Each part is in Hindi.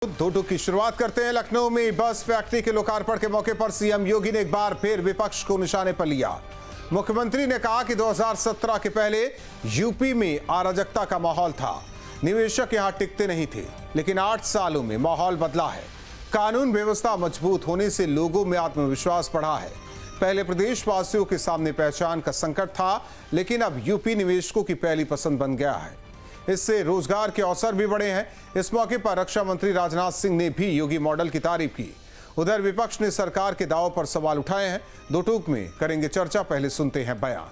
दो टूक की शुरुआत करते हैं। लखनऊ में बस फैक्ट्री के लोकार्पण के मौके पर सीएम योगी ने एक बार फिर विपक्ष को निशाने पर लिया। मुख्यमंत्री ने कहा कि 2017 के पहले यूपी में अराजकता का माहौल था, निवेशक यहां टिकते नहीं थे, लेकिन 8 सालों में माहौल बदला है। कानून व्यवस्था मजबूत होने से लोगों में आत्मविश्वास बढ़ा है। पहले प्रदेशवासियों के सामने पहचान का संकट था, लेकिन अब यूपी निवेशकों की पहली पसंद बन गया है। इससे रोजगार के अवसर भी बढ़े हैं। इस मौके पर रक्षा मंत्री राजनाथ सिंह ने भी योगी मॉडल की तारीफ की। उधर विपक्ष ने सरकार के दावों पर सवाल उठाए हैं। दो टूक में करेंगे चर्चा, पहले सुनते हैं बयान।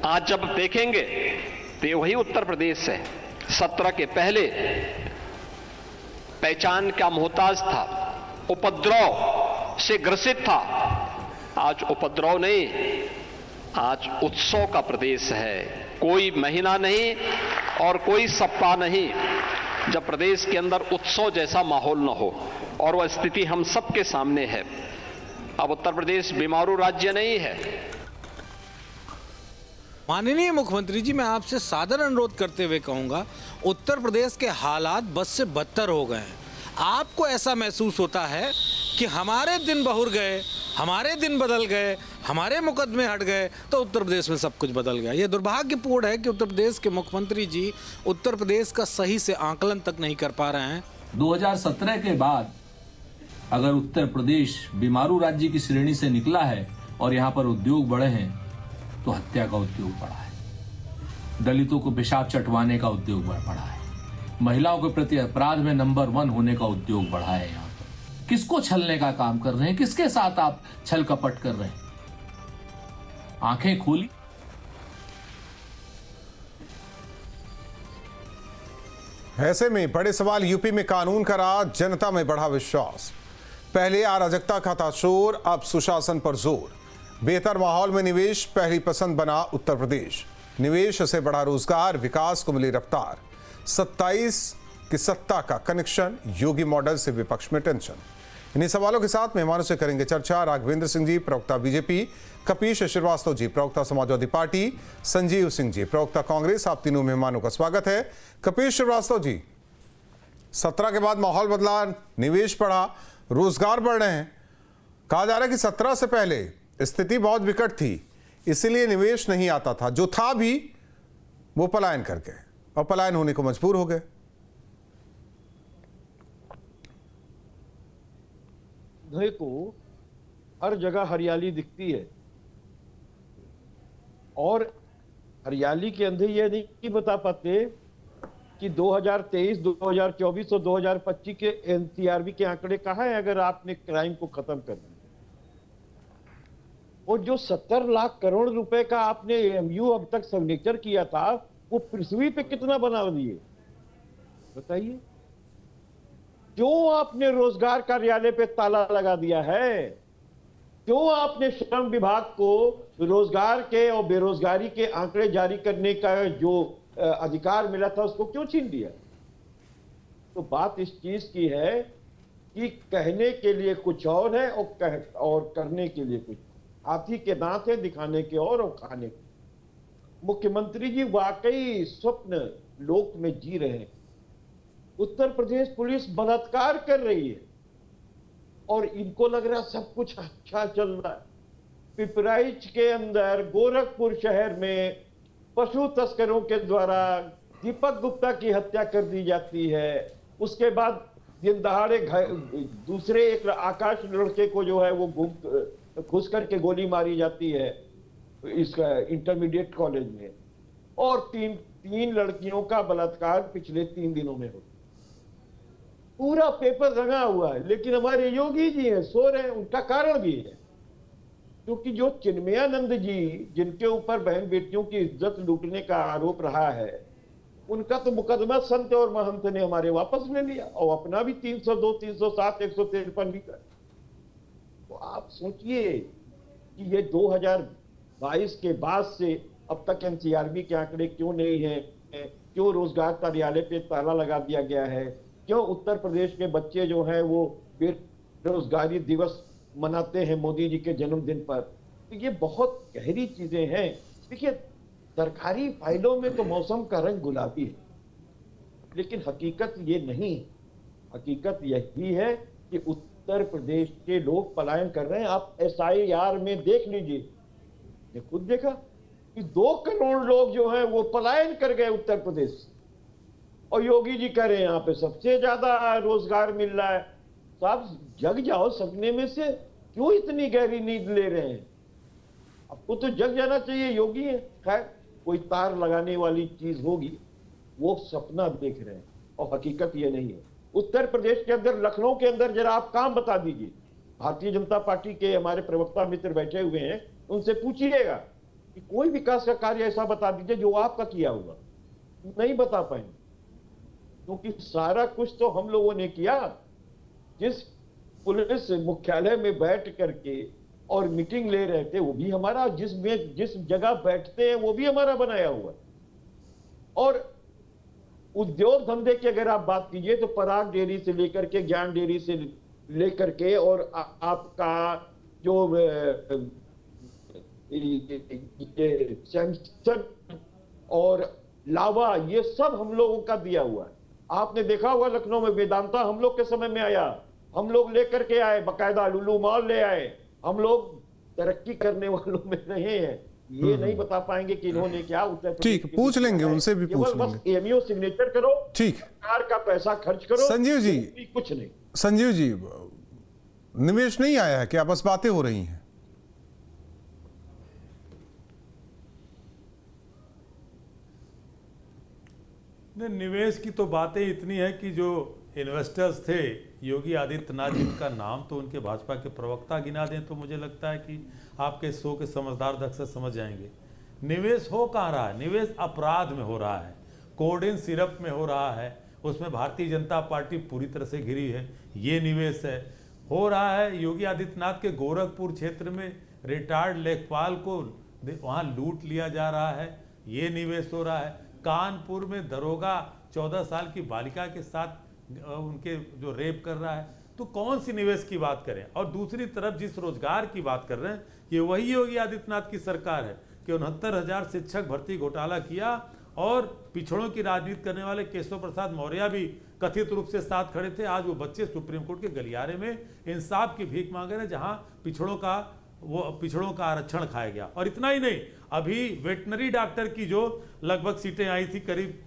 आज जब देखेंगे तो ये वही उत्तर प्रदेश है 17 के पहले पहचान का मोहताज था, उपद्रव से ग्रसित था। आज उपद्रव नहीं, आज उत्सव का प्रदेश है। कोई महीना नहीं और कोई सप्ताह नहीं जब प्रदेश के अंदर उत्सव जैसा माहौल न हो, और वह स्थिति हम सबके सामने है। अब उत्तर प्रदेश बीमारू राज्य नहीं है। माननीय मुख्यमंत्री जी, मैं आपसे सादर अनुरोध करते हुए कहूंगा, उत्तर प्रदेश के हालात बद से बदतर हो गए हैं। आपको ऐसा महसूस होता है कि हमारे दिन बहुर गए, हमारे दिन बदल गए, हमारे मुकदमे हट गए तो उत्तर प्रदेश में सब कुछ बदल गया। ये दुर्भाग्यपूर्ण है कि उत्तर प्रदेश के मुख्यमंत्री जी उत्तर प्रदेश का सही से आकलन तक नहीं कर पा रहे हैं। 2017 के बाद अगर उत्तर प्रदेश बीमारू राज्य की श्रेणी से निकला है और यहाँ पर उद्योग बढ़े हैं, तो हत्या का उद्योग बढ़ा है, दलितों को पेशाब चटवाने का उद्योग बढ़ा है, महिलाओं के प्रति अपराध में नंबर 1 होने का उद्योग बढ़ा है। यहाँ पर किसको छलने का काम कर रहे हैं? किसके साथ आप छल कपट कर रहे हैं? आंखें खोली। ऐसे में बड़े सवाल यूपी में कानून का राज, जनता में बढ़ा विश्वास। पहले अराजकता का था शोर, अब सुशासन पर जोर। बेहतर माहौल में निवेश पहली पसंद बना उत्तर प्रदेश। निवेश से बढ़ा रोजगार, विकास को मिली रफ्तार। 27 की सत्ता का कनेक्शन, योगी मॉडल से विपक्ष में टेंशन। इन्हीं सवालों के साथ मेहमानों से करेंगे चर्चा। राघवेंद्र सिंह जी, प्रवक्ता बीजेपी, कपीश श्रीवास्तव जी, प्रवक्ता समाजवादी पार्टी, संजीव सिंह जी, प्रवक्ता कांग्रेस। आप तीनों मेहमानों का स्वागत है। कपीश श्रीवास्तव जी, 17 के बाद माहौल बदला, निवेश बढ़ा, रोजगार बढ़ रहे हैं। कहा जा रहा है कि 17 से पहले स्थिति बहुत विकट थी, इसीलिए निवेश नहीं आता था। जो था भी वो पलायन कर गए और पलायन होने को मजबूर हो गए। को हर जगह हरियाली दिखती है, और हरियाली के अंदर ये नहीं बता पाते कि 2023, 2024 और 2025 के एनसीआरबी के आंकड़े कहाँ हैं अगर आपने क्राइम को खत्म करना। और जो 70 लाख करोड़ रुपए का आपने एमयू अब तक सिग्नेचर किया था, वो पृथ्वी पे कितना बना दिए बताइए। क्यों आपने रोजगार कार्यालय पे ताला लगा दिया है? क्यों आपने श्रम विभाग को रोजगार के और बेरोजगारी के आंकड़े जारी करने का जो अधिकार मिला था उसको क्यों छीन लिया? तो बात इस चीज की है कि कहने के लिए कुछ और है और करने के लिए कुछ। हाथी के दांत है, दिखाने के और खाने के। मुख्यमंत्री जी वाकई स्वप्न लोक में जी रहे हैं। उत्तर प्रदेश पुलिस बलात्कार कर रही है और इनको लग रहा सब कुछ अच्छा चल रहा है। पिपराइच के अंदर गोरखपुर शहर में पशु तस्करों के द्वारा दीपक गुप्ता की हत्या कर दी जाती है। उसके बाद दिन दहाड़े दूसरे एक आकाश लड़के को जो है वो घुस करके गोली मारी जाती है इसका इंटरमीडिएट कॉलेज में, और तीन लड़कियों का बलात्कार पिछले 3 दिनों में हो। पूरा पेपर रंगा हुआ है, लेकिन हमारे योगी जी हैं, सो रहे हैं। उनका कारण भी है, क्योंकि जो चिन्मयानंद जी जिनके ऊपर बहन बेटियों की इज्जत लूटने का आरोप रहा है, उनका तो मुकदमा संत और महंत ने हमारे वापस ले लिया और अपना भी 302, 307, 153 भी कर। तो आप सोचिए कि ये 2022 के बाद से अब तक एनसीआरबी के आंकड़े क्यों नहीं है, क्यों रोजगार कार्यालय पे ताला लगा दिया गया है, क्यों उत्तर प्रदेश के बच्चे जो हैं वो बेरोजगारी दिवस मनाते हैं मोदी जी के जन्मदिन पर। तो ये बहुत गहरी चीजें हैं। देखिए, सरकारी फाइलों में तो मौसम का रंग गुलाबी है, लेकिन हकीकत ये नहीं है। हकीकत यही है कि उत्तर प्रदेश के लोग पलायन कर रहे हैं। आप SIR में देख लीजिए, ने खुद देखा कि 2 करोड़ लोग जो हैं वो पलायन कर गए उत्तर प्रदेश से। और योगी जी कह रहे हैं यहाँ पे सबसे ज्यादा रोजगार मिल रहा है। तो आप जग जाओ सपने में से, क्यों इतनी गहरी नींद ले रहे हैं? आपको तो जग जाना चाहिए। योगी है, खैर कोई तार लगाने वाली चीज होगी, वो सपना देख रहे हैं और हकीकत ये नहीं है। उत्तर प्रदेश के अंदर, लखनऊ के अंदर जरा आप काम बता दीजिए। भारतीय जनता पार्टी के हमारे प्रवक्ता मित्र बैठे हुए हैं, उनसे पूछिएगा कि कोई विकास का कार्य ऐसा बता दीजिए जो आपका किया हुआ। नहीं बता पाएंगे, क्योंकि सारा कुछ तो हम लोगों ने किया। जिस पुलिस मुख्यालय में बैठ करके और मीटिंग ले रहे थे वो भी हमारा, जिस जगह बैठते हैं वो भी हमारा बनाया हुआ है। और उद्योग धंधे की अगर आप बात कीजिए तो पराग डेयरी से लेकर के, ज्ञान डेयरी से लेकर के, और आपका जो सैमसंग और लावा, ये सब हम लोगों का दिया हुआ है। आपने देखा होगा लखनऊ में वेदांता हम लोग के समय में आया, हम लोग लेकर के आए, बकायदा लुलु मॉल ले आए। हम लोग तरक्की करने वालों में रहे हैं। ये नहीं बता पाएंगे कि इन्होंने क्या उत्तर प्रदेश। ठीक, पूछ लेंगे उनसे भी, पूछ लेंगे। बस AMU सिग्नेचर करो, ठीक, सरकार का पैसा खर्च करो। संजीव जी, कुछ नहीं। संजीव जी, निवेश नहीं आया है क्या? बस बातें हो रही हैं। निवेश की तो बातें इतनी है कि जो इन्वेस्टर्स थे, योगी आदित्यनाथ जी का नाम तो उनके भाजपा के प्रवक्ता गिना दें तो मुझे लगता है कि आपके शो के समझदार दर्शक समझ जाएंगे। निवेश हो कहाँ रहा है? निवेश अपराध में हो रहा है, कोड इन सिरप में हो रहा है, उसमें भारतीय जनता पार्टी पूरी तरह से घिरी है, ये निवेश है। हो रहा है योगी आदित्यनाथ के गोरखपुर क्षेत्र में रिटायर्ड लेखपाल को वहाँ लूट लिया जा रहा है, ये निवेश हो रहा है। कानपुर में दरोगा 14 साल की बालिका के साथ उनके जो रेप कर रहा है, तो कौन सी निवेश की बात करें? और दूसरी तरफ जिस रोजगार की बात कर रहे हैं, ये वही योगी आदित्यनाथ की सरकार है कि 69,000 शिक्षक भर्ती घोटाला किया और पिछड़ों की राजनीति करने वाले केशव प्रसाद मौर्य भी कथित रूप से साथ खड़े थे। आज वो बच्चे सुप्रीम कोर्ट के गलियारे में इंसाफ की भीख मांग रहे हैं, जहां पिछड़ों का आरक्षण खाया गया। और इतना ही नहीं, अभी वेटनरी डॉक्टर की जो लगभग सीटें आई थी, करीब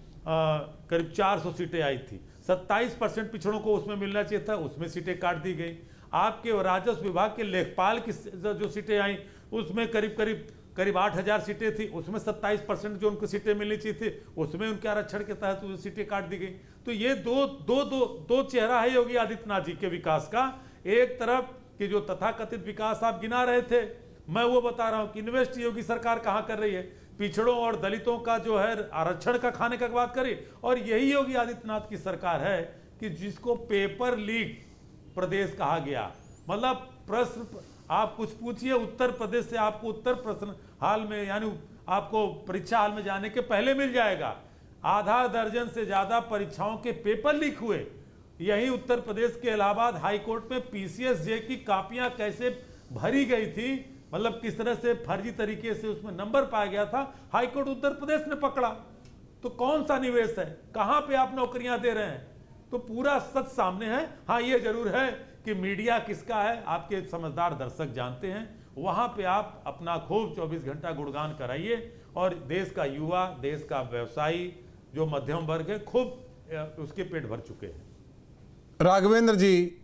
400 सीटें आई थी, 27% पिछड़ों को उसमें मिलना चाहिए था, उसमें सीटें काट दी गई। आपके राजस्व विभाग के लेखपाल की जो सीटें आई, उसमें करीब 8,000 सीटें थी, उसमें 27% जो उनको सीटें मिलनी चाहिए थी, उसमें उनके आरक्षण के तहत वो सीटें काट दी गई। तो ये दो चेहरा है योगी आदित्यनाथ जी के विकास का। एक तरफ कि जो तथाकथित विकास आप गिना रहे थे, मैं वो बता रहा हूं कि इन्वेस्ट योगी सरकार कहां कर रही है, पिछड़ों और दलितों का जो है आरक्षण का खाने का बात करी। और यही योगी आदित्यनाथ की सरकार है कि जिसको पेपर लीक प्रदेश कहा गया। मतलब प्रश्न आप कुछ पूछिए उत्तर प्रदेश से, आपको उत्तर प्रश्न हाल में, यानी आपको परीक्षा हाल में जाने के पहले मिल जाएगा। आधा दर्जन से ज्यादा परीक्षाओं के पेपर लीक हुए। यही उत्तर प्रदेश के इलाहाबाद हाई कोर्ट में PCSJ की कॉपियां कैसे भरी गई थी, मतलब किस तरह से फर्जी तरीके से उसमें नंबर पाया गया था, हाई कोर्ट उत्तर प्रदेश ने पकड़ा। तो कौन सा निवेश है, कहां पे आप नौकरियां दे रहे हैं? तो पूरा सच सामने है। हाँ, ये जरूर है कि मीडिया किसका है, आपके समझदार दर्शक जानते हैं। वहां पे आप अपना खूब 24 घंटा गुणगान कराइए और देश का युवा, देश का व्यवसायी, जो मध्यम वर्ग है, खूब उसके पेट भर चुके हैं। राघवेंद्र जी,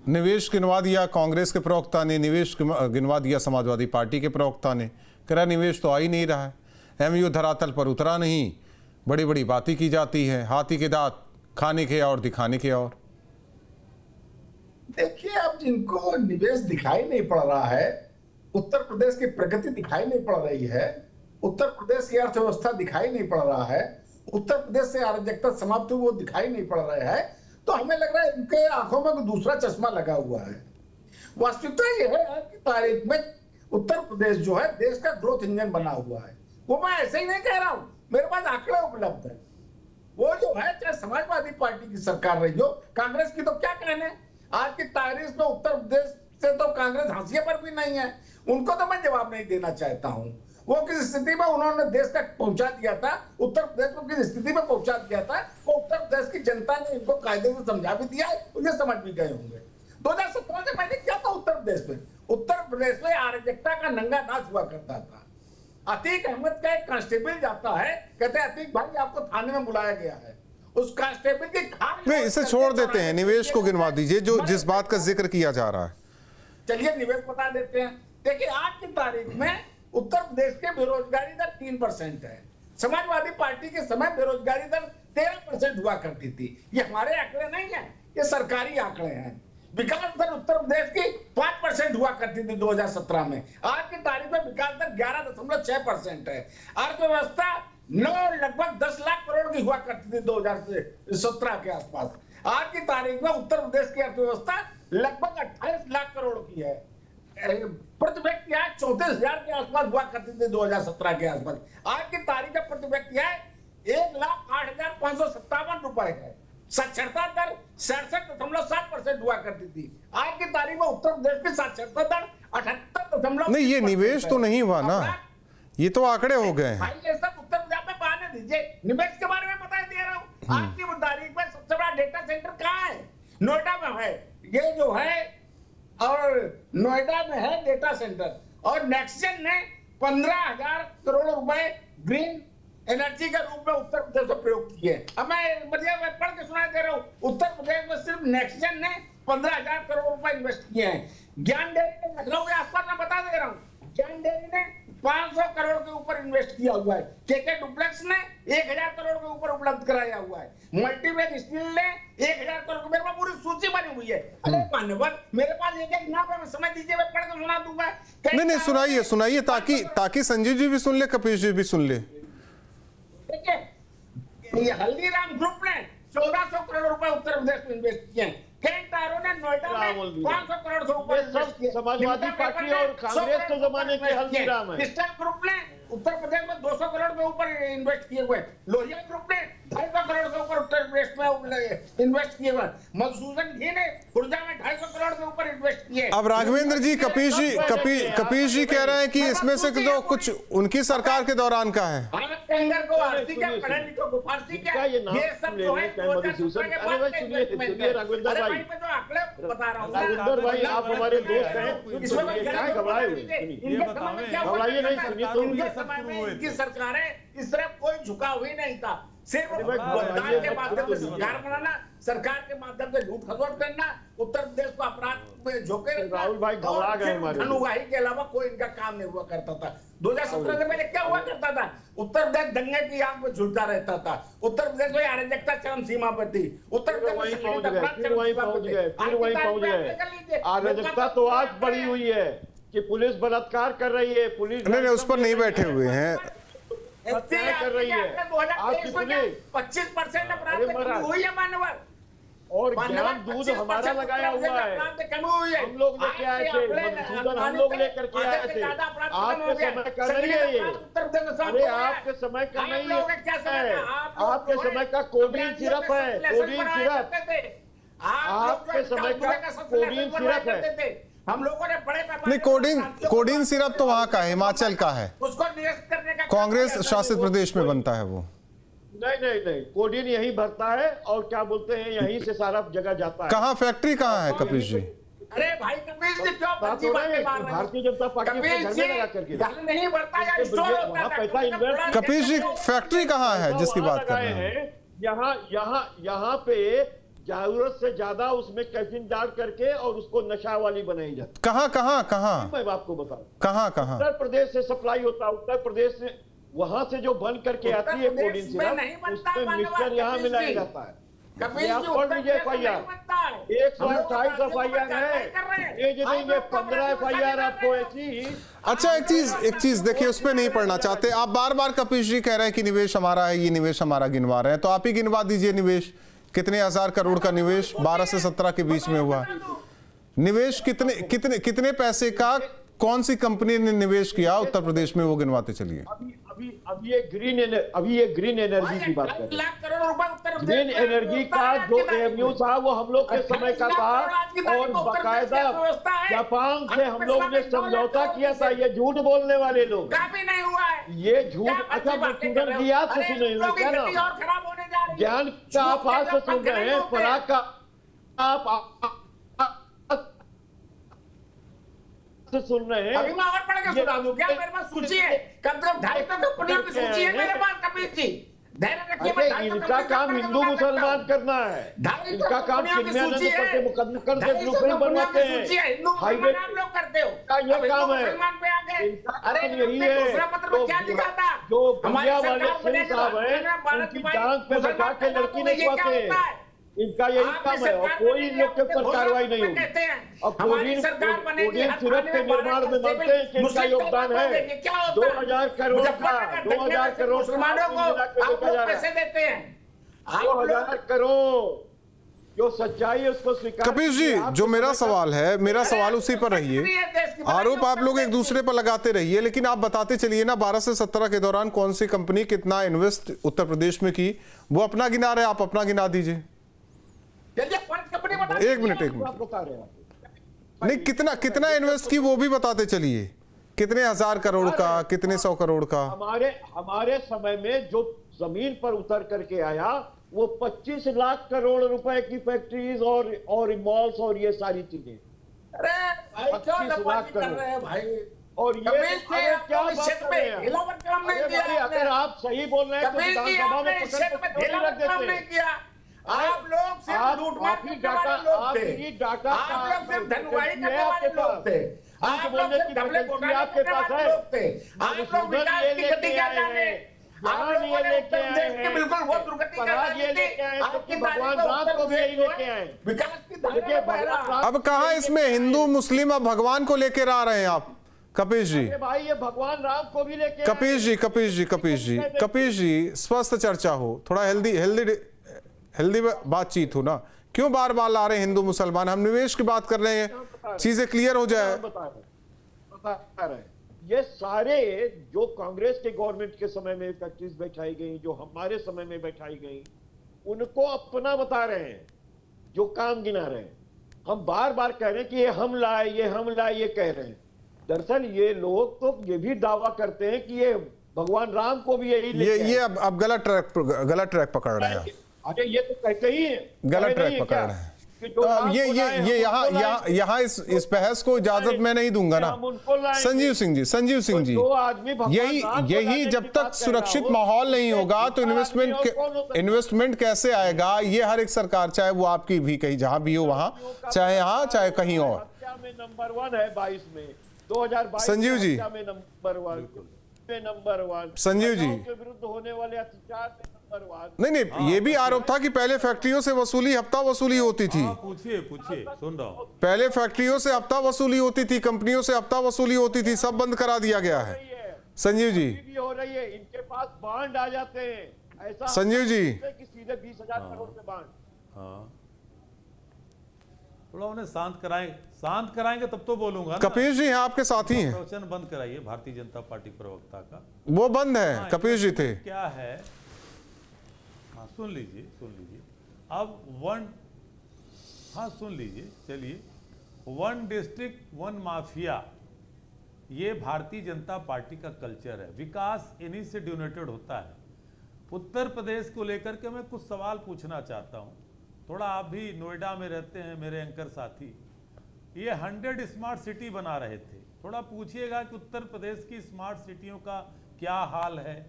निवेश गिनवा दिया कांग्रेस के प्रवक्ता ने, निवेश गिनवा दिया समाजवादी पार्टी के प्रवक्ता ने, कह निवेश तो आ ही नहीं रहा है, MU धरातल पर उतरा नहीं, बड़ी बड़ी बातें की जाती है, हाथी के दांत खाने के और दिखाने के और। देखिए, अब जिनको निवेश दिखाई नहीं पड़ रहा है, उत्तर प्रदेश की प्रगति दिखाई नहीं पड़ रही है, उत्तर प्रदेश की अर्थव्यवस्था दिखाई नहीं पड़ रहा है, उत्तर प्रदेश से अराजकता समाप्त हुई वो दिखाई नहीं पड़ रहा है, तो हमें लग रहा है इनके आंखों में दूसरा चश्मा लगा हुआ है। वास्तविकता यह है आज की तारीख में उत्तर प्रदेश जो है देश का ग्रोथ इंजन बना हुआ है। वो मैं ऐसे ही नहीं कह रहा हूं, मेरे पास आंकड़े उपलब्ध है। वो जो है, चाहे समाजवादी पार्टी की सरकार रही हो, कांग्रेस की तो क्या कहने, आज की तारीख में उत्तर प्रदेश से तो कांग्रेस हाशिए पर भी नहीं है। उनको तो मैं जवाब नहीं देना चाहता हूं। वो किस स्थिति में उन्होंने देश तक पहुंचा दिया था, उत्तर प्रदेश को किस स्थिति में पहुंचा दिया था, वो प्रदेश की जनता ने इनको कायदे से समझा भी दिया है, उन्हें समझ भी गए होंगे। 2017 से पहले क्या था उत्तर प्रदेश में? उत्तर प्रदेश में अराजकता का नंगा नाच हुआ करता था। अतीक अहमद का एक कांस्टेबल जाता है, कहते हैं अतीक भाई आपको थाने में बुलाया गया है। उस कांस्टेबल की नहीं, इसे छोड़ देते हैं, निवेश को गिनवा दीजिए जो जिस बात का जिक्र किया जा रहा है। चलिए निवेश बता देते हैं। देखिए आज की तारीख में उत्तर प्रदेश के बेरोजगारी दर 3% है। समाजवादी पार्टी के समय बेरोजगारी दर 13% हुआ करती थी। ये हमारे आंकड़े नहीं है, ये सरकारी आंकड़े हैं। विकास दर उत्तर प्रदेश की 5% हुआ करती थी 2017 में। आज की तारीख में विकास दर 11.6% है। अर्थव्यवस्था लगभग 10 लाख करोड़ की हुआ करती थी 2017 के आसपास। आज की तारीख में उत्तर प्रदेश की अर्थव्यवस्था लगभग 28 लाख करोड़ की है। प्रति व्यक्ति आय 34,000 के आसपास हुआ करती थी 2017 के आसपास। आज की तारीख में प्रति व्यक्ति आय 1,08,557 रुपए है। साक्षरता दर 67.7% हुआ करती थी। आज की तारीख में उत्तर प्रदेश की साक्षरता दर 78.। नहीं, ये निवेश तो नहीं हुआ ना, ये तो आंकड़े हो गए हैं। भाई ये सब उत्तर प्रदेश में बहाने दीजिए, निवेश के बारे में बता दे रहा हूँ। आज की तारीख में सबसे बड़ा डेटा सेंटर कहाँ है? नोएडा में है, ये जो है, और नोएडा में है डेटा सेंटर। और नेक्सटजेन ने 15,000 करोड़ रुपए ग्रीन एनर्जी के रूप में उत्तर प्रदेश में प्रयोग किए। अब मैं पढ़ के सुना दे रहा हूँ। उत्तर प्रदेश में सिर्फ नेक्सटजेन ने 15,000 करोड़ रुपए इन्वेस्ट किए हैं। ज्ञान डेयरी ने लखनऊ के आसपास में बता दे रहा हूँ, ज्ञान डेयरी ने 500 करोड़ के ऊपर इन्वेस्ट किया हुआ है। केके डुप्लेक्स ने 1,000 करोड़ के ऊपर उपलब्ध कराया हुआ है। मल्टीवेग स्टील ने 1,000 करोड़, मेरे पास पूरी सूची बनी हुई है। अरे मान्यवर, मेरे पास एक नाम है, समय दीजिए, मैं पढ़ के सुना दूंगा। नहीं, सुनाइए ताकि संजीव जी भी सुन ले, कपिश जी भी सुन ले। देखिए, ये हल्दीराम ग्रुप ने 1,400 करोड़ रुपए उत्तर प्रदेश में इन्वेस्ट किए हैं। केंटारो ने नोएडा में 500 करोड़ से ऊपर इन्वेस्ट किए। समाजवादी पार्टी और कांग्रेस के जमाने के हल्दीराम है। क्रिस्टल ग्रुप ने उत्तर प्रदेश में 200 करोड़ के ऊपर इन्वेस्ट किए हुए। लोहिया ग्रुप ने 250 करोड़ के ऊपर उत्तर प्रदेश में इन्वेस्ट किए हुए। मधुसूदन घी ने खुर्जा में 250 करोड़ के ऊपर इन्वेस्ट किए। अब राघवेंद्र जी, कपिश जी कह रहे हैं कि इसमें से तो कुछ उनकी सरकार के दौरान का है। राघवेंद्र भाई, आप हमारे दोस्त हैं, इसमें क्या घबराए हुए? घबराइए नहीं, सुनिए तो। इनकी सरकारें इस तरफ कोई झुकाव ही नहीं था। सिर्फ मतदान के माध्यम से सरकार बनाना, सरकार के माध्यम से लूट खसोट करना, उत्तर प्रदेश को अपराध में झोंके। राहुल भाई घबरा गए हमारे। धनुवाही के अलावा कोई इनका काम नहीं हुआ करता था। 2017 से पहले क्या हुआ करता था? उत्तर प्रदेश दंगे की आग में झुलता रहता था। उत्तर प्रदेश में अराजकता चरम सीमा पर थी। उत्तर प्रदेश वहीं पहुंच गए। अराजकता तो आज बढ़ी हुई है कि पुलिस बलात्कार कर रही है। पुलिस नहीं, उस पर नहीं बैठे हुए हैं, कर रही है। आज की पुलिस 25% अपराध हुई है मानवर। और ज्ञान दूध हमारा लगाया हुआ है। हम लोग लेके आए थे, मधुसूदन हम लोग लेकर के आए थे। आपके समय का नहीं है ये। अरे आपके समय का नहीं है, आपके समय का कोडीन सिरप है, कोडीन सिरप। आपके समय का कोडीन सिरप है। हम लोगों ने बड़े नहीं, कोडीन सिरप तो वहां का है, हिमाचल का है, उसको निरस्त करने का कांग्रेस शासित प्रदेश में बनता है वो। नहीं, कोडीन यहीं भरता है और क्या बोलते हैं, यहीं से सारा जगह जाता है। कहाँ फैक्ट्री कहाँ है कपिश जी? अरे भाई कपिश जी क्यों फर्जी बातें मार रहे हो? भारतीय जनता पार्टी के घर में लगा करके नहीं बढ़ता या स्टोर होता है पैसा इन्वेस्ट। कपिश जी, फैक्ट्री कहाँ है जिसकी बात कर रहे हैं? यहाँ पे जरूरत से ज्यादा उसमें कैफीन डाल करके और उसको नशा वाली बनाई जाती। कहाँ? मैं आपको बताऊं, कहाँ? उत्तर प्रदेश से सप्लाई होता है। उत्तर प्रदेश से वहां से जो बन करके आती है कोडीन सिरप, उसमें मिक्सचर यहाँ मिलाया जाता है। आप पढ़ लीजिए FIR, 128 FIR है, ये जो देंगे 15 FIR आपको ऐसी। अच्छा, एक चीज देखिए, उस पर नहीं पढ़ना चाहते आप। बार कपिश जी कह रहे हैं कि निवेश हमारा है, ये निवेश हमारा गिनवा रहे हैं, तो आप ही गिनवा दीजिए निवेश। कितने 1,000 करोड़ का निवेश 12 से 17 के बीच में हुआ? निवेश कितने पैसे का कौन सी कंपनी ने निवेश किया उत्तर प्रदेश में, वो गिनवाते चलिए। अभी ये ग्रीन एनर्जी की बात कर रहे हैं। ग्रीन एनर्जी का जो रेवेन्यू था वो हम लोग के समय का था और बाकायदा जापान से हम लोग ने समझौता किया था। ये झूठ बोलने वाले लोग, नहीं हुआ है ये झूठ। अच्छा, मधुसूदन जी याद से सुने क्या ना, ज्ञान का आप आज से सुन रहे हैं, पराग का आप से सुन रहे हैं। अभी मैं और पढ़ के सुना दूं क्या? मेरे पास सूची है, कम से कम 250 कंपनियों की सूची है मेरे पास। कबीर जी धैर्य रखिए। अरे इनका काम हिंदू मुसलमान करना है, इनका काम किन्नैया करके मुकदमे कर ग्रुप बनवाते हैं, हाईवे आप लोग करते हो का ये काम है। अरे यही है दूसरा पत्र में क्या लिखा था? जो हमारी दुनिया वाले सरकार सिंह बनेगी साहब तो हैं, भारत उनकी भाई टांग पे बैठा के लड़की नहीं खुआते, इनका यही काम है। और कोई इन लोग के ऊपर कार्रवाई नहीं होगी। और कोडिन सिरप के निर्माण में मानते हैं कि इनका योगदान है 2000 करोड़ का, 2000 करोड़ पैसे देते हैं। 2000 करोड़। जो सच्चाई है उसको स्वीकार। कपिल जी, जो मेरा सवाल है, मेरा सवाल उसी पर रहिए। आरोप आप लोग एक दूसरे पर लगाते रहिए, लेकिन आप बताते चलिए ना 12 से 17 के दौरान कौन सी कंपनी कितना इन्वेस्ट उत्तर प्रदेश में की, वो अपना गिना रहे, आप अपना गिना दीजिए। एक मिनट बता रहे हैं नहीं, कितना इन्वेस्ट की वो भी बताते चलिए, कितने हजार करोड़ का, कितने 100 करोड़ का। हमारे समय में जो जमीन पर उतर करके आया वो 25 लाख करोड़ रुपए की फैक्ट्रीज और मॉल्स और ये सारी चीजें। अरे भाई क्यों नपाजी कर रहे हैं भाई? और ये क्या बात कर रहे हैं? अगर आप सही बोल रहे हैं तो विधानसभा में रख देते हैं। आप लोग सिर्फ लूटमार करने वाले लोग थे, आप लोग सिर्फ धनवाई करने वाले लोग थे, आप लोग सिर्फ डबले घोटाले करने वाले लोग थे, आप लोग विकास की गति क्या जाने? आप लोगों ने उत्तर प्रदेश की बिल्कुल वो दुर्गति कर दी थी। आपकी भगवान राम को भी यही लेके आए। विकास की धारा अब कहाँ इसमें हिंदू मुस्लिम अब भगवान को लेकर आ रहे हैं आप कपीश जी? भाई ये भगवान राम को भी लेके कपीश जी स्वस्थ चर्चा हो, थोड़ा हेल्दी बातचीत हो ना। क्यों बार बार ला रहे हैं हिंदू मुसलमान? हम निवेश की बात कर रहे हैं, चीजें क्लियर हो जाए। बता रहे ये सारे जो कांग्रेस के गवर्नमेंट के समय में फैक्ट्रीज बैठाई गई, जो हमारे समय में बैठाई गई, उनको अपना बता रहे हैं, जो काम गिना रहे हैं। हम बार बार कह रहे हैं कि ये हम लाए, ये कह रहे हैं। दरअसल ये लोग तो ये भी दावा करते हैं कि ये भगवान राम को भी यही ये अब गलत ट्रैक पकड़ रहे हैं। अरे ये तो कहते ही है, गलत ट्रैक पकड़ रहे हैं। तो ये यहाँ इस बहस को इजाजत मैं नहीं दूंगा ना। संजीव सिंह जी यही जब तक सुरक्षित माहौल नहीं होगा तो इन्वेस्टमेंट कैसे आएगा? ये हर एक सरकार, चाहे वो आपकी भी कहीं जहां भी हो वहां, चाहे यहाँ चाहे कहीं और। नंबर 1 है 22 में 2022 संजीव जी नंबर 1 संजीव जी के विरुद्ध होने वाले अत्याचार में नंबर 1। नहीं, ये भी आरोप था कि पहले फैक्ट्रियों से हफ्ता वसूली होती थी। पूछिए सुन रहा हूं। पहले फैक्ट्रियों से हफ्ता वसूली होती थी, कंपनियों से हफ्ता वसूली होती थी, सब बंद करा दिया गया है। संजीव जी भी हो रही है, इनके पास बांड आ जाते हैं। ऐसा संजीव जी सीधे 20,000 करोड़ के बांड। हाँ, थोड़ा उन्हें शांत कराएंगे तब तो बोलूंगा ना। कपीश जी हैं, आपके साथी हैं। प्रवचन बंद कराइए भारतीय जनता पार्टी प्रवक्ता का। वो बंद है, कपीश जी थे। क्या है? हाँ सुन लीजिए अब सुन लीजिए। चलिए, 1 डिस्ट्रिक्ट 1 माफिया, ये भारतीय जनता पार्टी का कल्चर है। विकास इन्हीं से डोनेटेड होता है। उत्तर प्रदेश को लेकर के मैं कुछ सवाल पूछना चाहता हूं। थोड़ा आप भी नोएडा में रहते हैं मेरे एंकर साथी, ये 100 स्मार्ट सिटी बना रहे थे। थोड़ा पूछिएगा कि उत्तर प्रदेश की स्मार्ट सिटियों का क्या हाल है।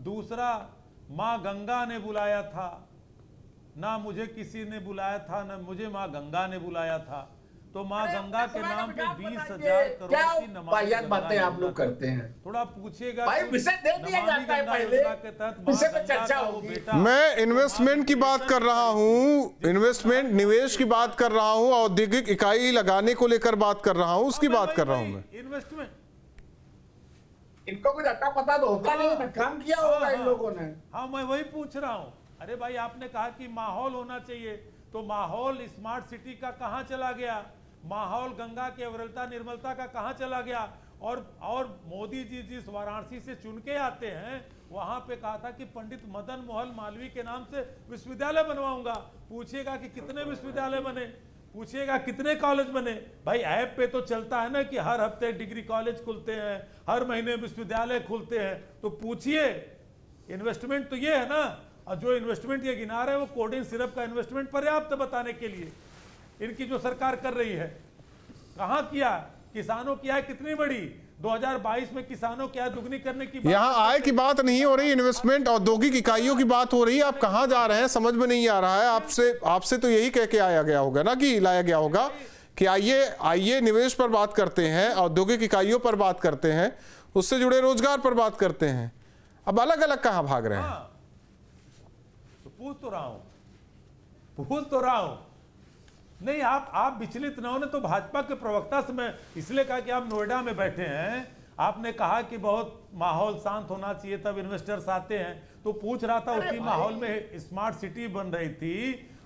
दूसरा, माँ गंगा ने बुलाया था ना, मुझे किसी ने बुलाया था ना मुझे माँ गंगा ने बुलाया था। तो माँ गंगा के नाम पे 20,000 करोड़ की नमाज़ बातें आप लोग करते हैं। थोड़ा पूछिएगा भाई, विषय दे दिया जाता है पहले, विषय पे चर्चा होगी। मैं इन्वेस्टमेंट की बात कर रहा हूँ, निवेश की बात कर रहा हूँ, औद्योगिक इकाई लगाने को लेकर बात कर रहा हूँ, उसकी बात कर रहा हूँ मैं। इन्वेस्टमेंट इनको कुछ अट्टा पता तो होता नहीं, काम किया होगा इन लोगों ने। हाँ, मैं वही पूछ रहा हूँ। अरे भाई, आपने कहा कि माहौल होना चाहिए, तो माहौल स्मार्ट सिटी का कहाँ चला गया? माहौल गंगा की अविरलता निर्मलता का कहाँ चला गया? और मोदी जी जिस वाराणसी से चुन के आते हैं, वहां पे कहा था कि पंडित मदन मोहन मालवीय के नाम से विश्वविद्यालय बनवाऊंगा। पूछिएगा कि कितने विश्वविद्यालय बने, पूछिएगा कितने कॉलेज बने। भाई, ऐप पे तो चलता है ना कि हर हफ्ते डिग्री कॉलेज खुलते हैं, हर महीने विश्वविद्यालय खुलते हैं। तो पूछिए, इन्वेस्टमेंट तो ये है ना। और जो इन्वेस्टमेंट ये गिना रहे हैं वो कोडिंग सिरप का इन्वेस्टमेंट पर्याप्त बताने के लिए इनकी जो सरकार कर रही है। कहां किया, किसानों की आय कितनी बड़ी, 2022 में किसानों की आय दुगनी करने की बात। यहाँ आय की बात नहीं हो रही, इन्वेस्टमेंट औद्योगिक इकाइयों की बात हो रही है। आप कहां जा रहे हैं समझ में नहीं आ रहा है। आपसे तो यही कह के आया गया होगा ना, कि लाया गया होगा कि आइए निवेश पर बात करते हैं, औद्योगिक इकाइयों पर बात करते हैं, उससे जुड़े रोजगार पर बात करते हैं। अब अलग अलग कहां भाग रहे हैं? तो पूछ तो रहा हूं। नहीं, आप विचलित न होने। तो भाजपा के प्रवक्ता से मैं इसलिए कहा कि आप नोएडा में बैठे हैं, आपने कहा कि बहुत माहौल शांत होना चाहिए तब इन्वेस्टर्स आते हैं, तो पूछ रहा था उसी माहौल में स्मार्ट सिटी बन रही थी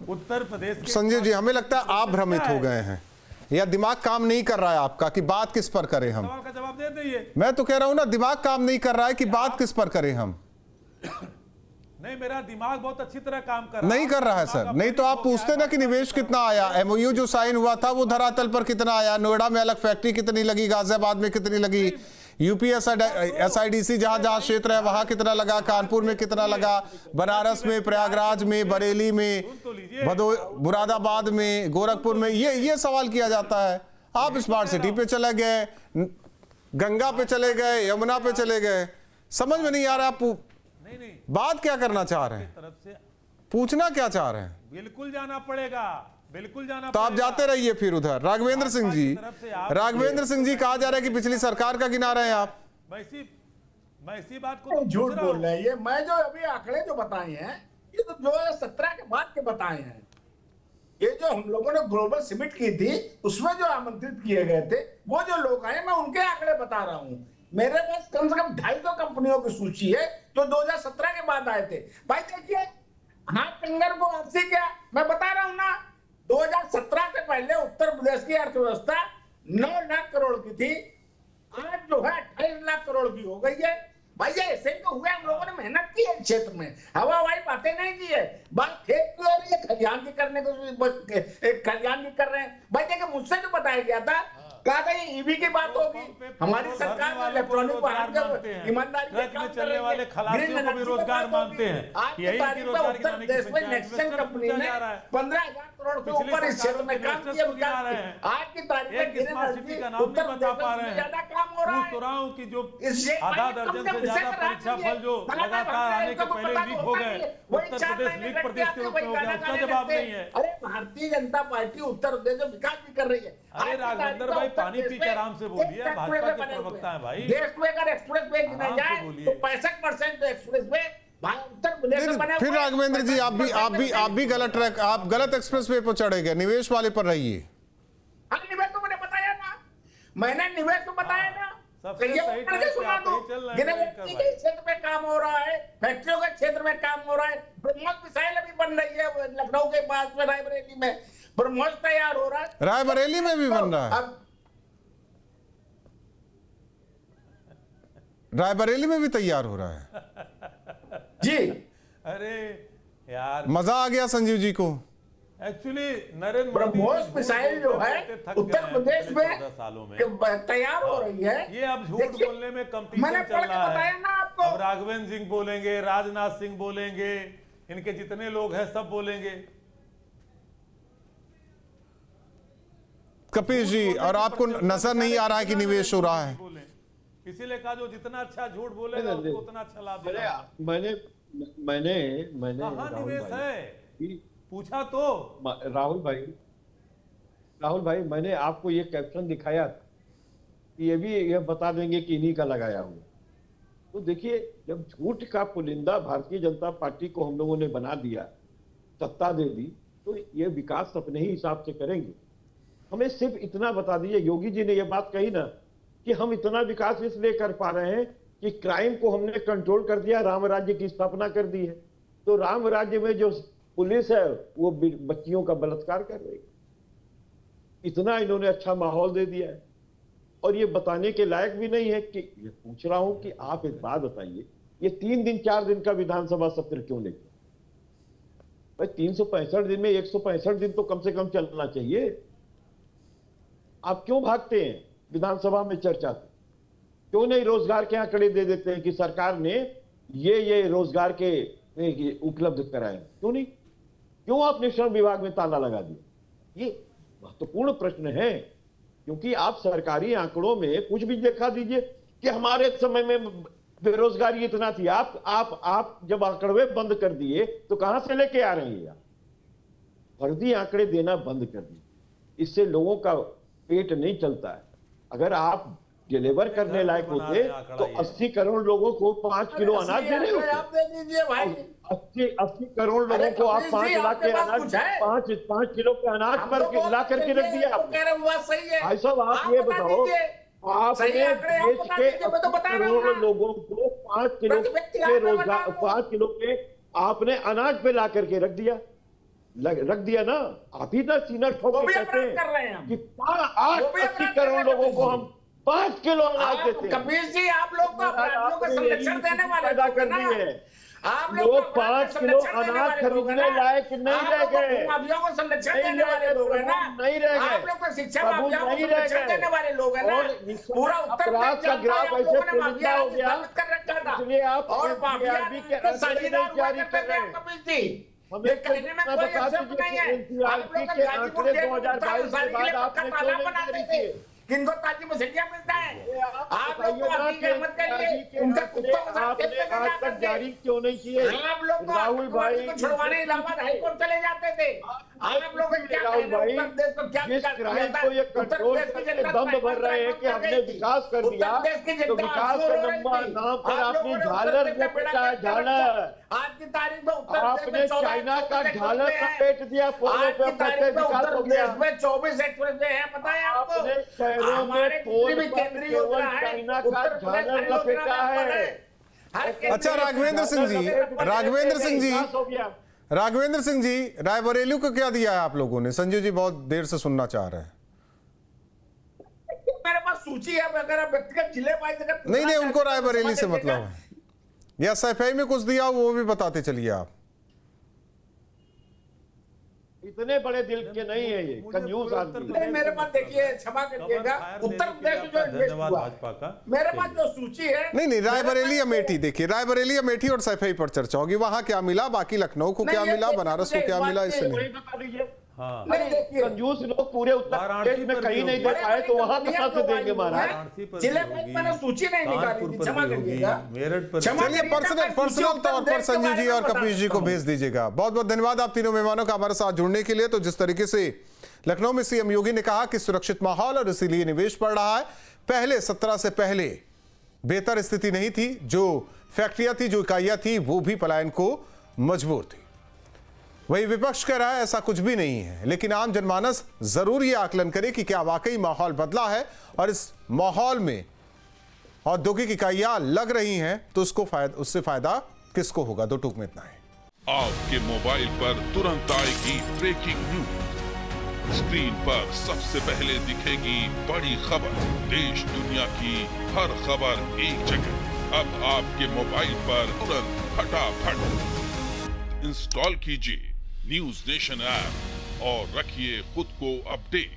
उत्तर प्रदेश के। संजय जी, हमें लगता है आप भ्रमित हो गए हैं या दिमाग काम नहीं कर रहा है आपका कि बात किस पर करें हम। सवाल का जवाब दे दीजिए। मैं तो कह रहा हूं ना, दिमाग काम नहीं कर रहा है कि बात किस पर करें हम। नहीं, मेरा दिमाग बहुत अच्छी तरह काम कर रहा नहीं कर रहा है सर। नहीं तो आप पूछते ना कि निवेश कितना आया, एमओयू जो साइन हुआ था वो धरातल पर कितना आया, नोएडा में अलग फैक्ट्री कितनी लगी, गाजियाबाद में कितनी लगी, यूपी एसआईडीसी जहां क्षेत्र है वहां कितना लगा, कानपुर में कितना लगा, बनारस में, प्रयागराज में, बरेली में, मुरादाबाद में, गोरखपुर में, ये सवाल किया जाता है। आप स्मार्ट सिटी पे चले गए, गंगा पे चले गए, यमुना पे चले गए, समझ में नहीं आ रहा। आप नहीं, बात क्या करना चाह रहे हैं, तरफ से पूछना क्या चाह रहे हैं? बिल्कुल जाना पड़ेगा, बिल्कुल जाना तो आप पड़ेगा। जाते रहिए फिर उधर। राघवेंद्र सिंह जी कहा जा रहा है कि पिछली सरकार का गिना रहे हैं आप। मैं इसी बात को झूठ बोल रहे हैं ये। मैं जो अभी आंकड़े जो बताए हैं ये तो 2017 के बाद के बताए हैं। ये जो हम लोगों ने ग्लोबल समिट की थी उसमें जो आमंत्रित किए गए थे वो जो लोग आए, मैं उनके आंकड़े बता रहा हूं। मेरे पास कम से कम 250 कंपनियों की सूची है जो 2017 के बाद आए थे। भाई देखिए, हाँ कंगर को वापसी क्या, मैं बता रहा हूं ना, 2017 से पहले उत्तर प्रदेश की अर्थव्यवस्था 9 लाख करोड़ की थी, आज जो है 28 लाख करोड़ की हो गई है। भाई ये ऐसे ही तो हुए, हम लोगों ने मेहनत की है क्षेत्र में, हवा हवाई बातें नहीं की है। बात खेत की हो रही है, खलिहान की करने को खलिहान की कर रहे हैं। भाई देखिए, मुझसे जो बताया गया था, कहा था ये ईवी की बात होगी, हमारी सरकार जो इलेक्ट्रॉनिक वाहन का ईमानदारी से काम कर रही है, खलासियों को भी रोजगार मानते हैं। आज की तारीख में उत्तर प्रदेश में नेक्सन कंपनी ने 15,000 करोड़ से ऊपर इस क्षेत्र में काम किया। आज की तारीख में स्मार्ट सिटी का नाम नहीं बता पा रहे हैं। ज्यादा काम हो रहा है। पूछ तो रहा हूं कि जो आधा दर्जन से ज्यादा परीक्षा फल जो लगातार आने के पहले लीक हो गए, उत्तर प्रदेश लीक प्रदेश के रूप में हो गया, उसका जवाब नहीं है। अरे भारतीय जनता पार्टी उत्तर प्रदेश में विकास भी कर रही है। अरे राघवेंद्र भाई, पानी पी के आराम से बोलिए, भाजपा के प्रवक्ता है भाई। देश में अगर एक्सप्रेस वे गिना जाए तो 65% एक्सप्रेस वे उत्तर प्रदेश में बने। फिर राघवेंद्र जी, आप भी गलत ट्रैक, आप गलत एक्सप्रेस वे पर चढ़े गए, निवेश वाले पर रहिए। निवेश तो मैंने बताया ना, मैंने निवेश तो बताया ना, सबसे सही ट्रैक पे आप ही चल रहे हैं। के क्षेत्र में काम हो रहा है, फैक्ट्रियों के क्षेत्र में काम हो रहा है, ब्रह्मोस मिसाइल अभी बन रही है लखनऊ के पास में, रायबरेली में ब्रह्मोस तैयार हो रहा है, रायबरेली में भी बन रहा है, रायबरेली में भी तैयार हो रहा है जी। अरे यार, मजा आ गया संजीव जी को। एक्चुअली नरेंद्र ब्रह्मोस मिसाइल जो है उत्तर प्रदेश में तैयार हो रही है। ये अब झूठ बोलने में कंपटीशन चल रहा है। अब राघवेंद्र सिंह बोलेंगे, राजनाथ सिंह बोलेंगे, इनके जितने लोग हैं सब बोलेंगे। कपिल जी, और आपको नजर नहीं आ रहा है कि निवेश हो रहा है? इसीलिए कहा जो जितना अच्छा झूठ बोलेगा उसको उतना अच्छा लाभ मिलेगा। मैंने कहाँ निवेश है पूछा तो राहुल भाई मैंने आपको ये कैप्शन दिखाया कि ये बता देंगे कि इन्हीं का लगाया हुआ। तो देखिए, जब झूठ का पुलिंदा भारतीय जनता पार्टी को हम लोगों ने बना दिया, सत्ता दे दी, तो ये विकास अपने ही हिसाब से करेंगे। हमें सिर्फ इतना बता दीजिए, योगी जी ने ये बात कही ना कि हम इतना विकास इसलिए कर पा रहे हैं कि क्राइम को हमने कंट्रोल कर दिया, राम राज्य की स्थापना कर दी है। तो राम राज्य में जो पुलिस है वो बच्चियों का बलात्कार कर रही है, इतना इन्होंने अच्छा माहौल दे दिया है। और ये बताने के लायक भी नहीं है कि, ये पूछ रहा हूं कि आप एक बात बताइए, ये 3 दिन 4 दिन का विधानसभा सत्र क्यों लेते? भाई 365 दिन में 165 दिन तो कम से कम चलना चाहिए। आप क्यों भागते हैं विधानसभा में चर्चा से? क्यों नहीं रोजगार के आंकड़े दे देते हैं कि सरकार ने ये रोजगार के ये उपलब्ध कराया? क्यों नहीं? क्यों आपने श्रम विभाग में ताला लगा दिया? ये महत्वपूर्ण प्रश्न है, क्योंकि आप सरकारी आंकड़ों में कुछ भी दिखा दीजिए कि हमारे समय में बेरोजगारी इतना थी। आप जब आंकड़े बंद कर दिए तो कहां से लेके आ रहे हैं? फर्जी आंकड़े देना बंद कर दिए, इससे लोगों का पेट नहीं चलता है। अगर आप डिलीवर करने लायक होते तो 80 करोड़ लोगों को 5 किलो अनाज देने होते। आप दे दीजिए भाई। 80 करोड़ लोगों को आप 5 लाख के अनाज, 5 किलो के अनाज पर ला करके रख दिया आपने। भाई साहब आप ये बताओ, आपने देश के 80 करोड़ लोगों को 5 किलो के रोजगार, 5 किलो के आपने अनाज पे ला करके रख दिया ना। आप ही ना सीना ठोक के कहते हैं कि 80 करोड़ लोगों को हम 5 किलो अनाज देते हैं। कबीर जी, आप लोग तो अपराधियों को संरक्षण देने वाले पैदा कर दी है। आप लोग 5 किलो अनाज खरीदने लायक नहीं रह गए, माफियाओं को संरक्षण देने वाले लोग हैं ना, नहीं रह गए। आप लोग तो शिक्षा माफियाओं को नहीं रह संरक्षण देने वाले लोग हैं ना। पूरा उत्तर अपराध का ग्राफ ऐसे तेजी हो गया, कर रखा था, इसलिए आप और माफिया के साझेदार जारी कर रहे हैं। कबीर जी, हमें ये कहने में कोई एक्सेप्ट नहीं है। आप लोग के आंकड़े 2022 के बाद आपने क्यों नहीं जारी किए? किनको ताजी मुसलिया मिलता है? आप लोग तो बताइए हकीकत मत करिए, उनके कुत्तों के साथ आपने आज तक जारी क्यों नहीं किए? आप लोग तो राहुल भाई को छुड़वाने इलाहाबाद हाईकोर्ट चले जाते थे। आप लोग क्या राहुल भाई, उत्तर प्रदेश को क्या जिस विकास क्राइम किया था? को ये उत्तर कंट्रोल प्रदेश की करके जनता दम भर रहे हैं कि हमने विकास कर दिया, उत्तर प्रदेश की तो जनता विकास आंसू के रो रही थी। नाम पर आप आपने लोगों ने झालर उत्तर प्रदेश लपेटा है, का झालर। आज की तारीख में उत्तर प्रदेश आपने में 14 चाइना का एक्सप्रेस झालर वे हैं। लपेट दिया, पोलों आज पे की अपना तारीख में विकास उत्तर हो गया। प्रदेश में 24 एक्सप्रेस वे हैं, पता है आपको? आपने शहरों हमारे में पोल जितनी भी पर केंद्रीय केवल योजना है, चाइना का उत्तर प्रदेश झालर परियोजना लपेटा में है। हर केंद्रीय अच्छा राघवेंद्र सिंह जी, राघवेंद्र सिंह जी, विकास हो गया। राघवेंद्र सिंह जी, रायबरेली को क्या दिया है आप लोगों ने? संजीव जी बहुत देर से सुनना चाह रहे हैं। मेरे पास सूची है, अगर आप व्यक्तिगत जिले वाइज अगर नहीं, उनको रायबरेली से मतलब है, या सफाई में कुछ दिया वो भी बताते चलिए आप। इतने बड़े दिल के नहीं है ये कंजूस आदमी। नहीं, मेरे पास देखिए, क्षमा करिएगा, उत्तर प्रदेश में जो इन्वेस्ट धन्यवाद हुआ, भाजपा का। मेरे पास जो सूची है, नहीं, रायबरेली अमेठी देखिए, रायबरेली अमेठी और सफाई पर चर्चा होगी, वहां क्या मिला, बाकी लखनऊ को क्या मिला, बनारस को क्या मिला, इससे नहीं। वही बता दीजिए। हाँ, नहीं, देखिए, कंजूस लोग पूरे उत्तर प्रदेश में कहीं नहीं दे पाए तो वहां कहां से देंगे महाराज? वाराणसी पर जिले भी में होगी, मैंने सूची नहीं निकाली कानपुर थी, पर क्षमा भी होगी, करिएगा। मेरठ पर क्षमा चलिए पर्सनल तौर पर संजीव जी और कपीश जी को भेज दीजिएगा। बहुत बहुत धन्यवाद आप तीनों मेहमानों का हमारे साथ जुड़ने के लिए। तो जिस तरीके से लखनऊ में सीएम योगी ने कहा कि सुरक्षित माहौल और इसीलिए निवेश बढ़ रहा है। पहले 17 से पहले बेहतर स्थिति नहीं थी, जो फैक्ट्रियां थी, जो इकाइयां थी, वो भी पलायन को मजबूर थी। वही विपक्ष कह रहा है ऐसा कुछ भी नहीं है, लेकिन आम जनमानस जरूर ये आकलन करे कि क्या वाकई माहौल बदला है और इस माहौल में औद्योगिक इकाइयां लग रही हैं तो उससे फायदा किसको होगा। दो टूक में इतना है। आपके मोबाइल पर तुरंत आएगी ब्रेकिंग न्यूज, स्क्रीन पर सबसे पहले दिखेगी बड़ी खबर, देश दुनिया की हर खबर एक जगह। अब आपके मोबाइल पर तुरंत फटाफट इंस्टॉल कीजिए न्यूज नेशन ऐप और रखिए खुद को अपडेट।